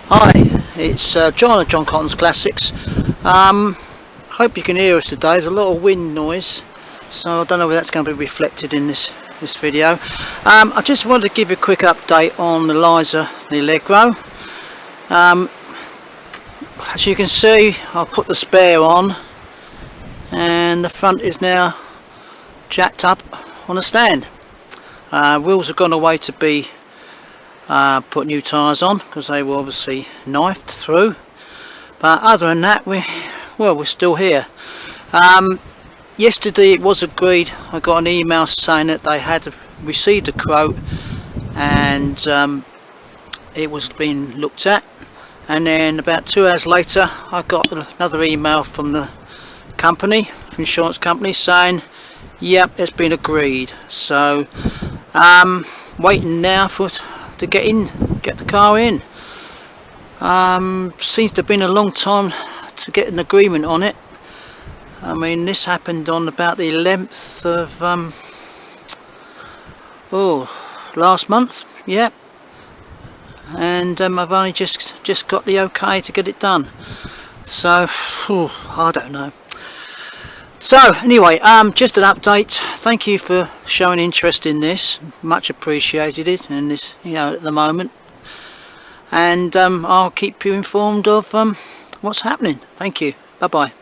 Hi, it's John of John Cotton's Classics. Hope you can hear us today. There's a lot of wind noise, so I don't know whether that's going to be reflected in this video. I just wanted to give you a quick update on Eliza, the Allegro. As you can see, I've put the spare on and the front is now jacked up on a stand. Wheels have gone away to be put new tyres on because they were obviously knifed through, but other than that we're still here. Yesterday it was agreed, I got an email saying that they had received a quote and it was being looked at, and then about 2 hours later I got another email from the company, from insurance company, saying yep, it's been agreed. So waiting now to get the car in. Seems to have been a long time to get an agreement on it. I mean, this happened on about the 11th of last month, yeah, and I've only just got the okay to get it done, so I don't know. So anyway, just an update. Thank you for showing interest in this, much appreciated it in this, at the moment, and I'll keep you informed of what's happening. Thank you. Bye bye.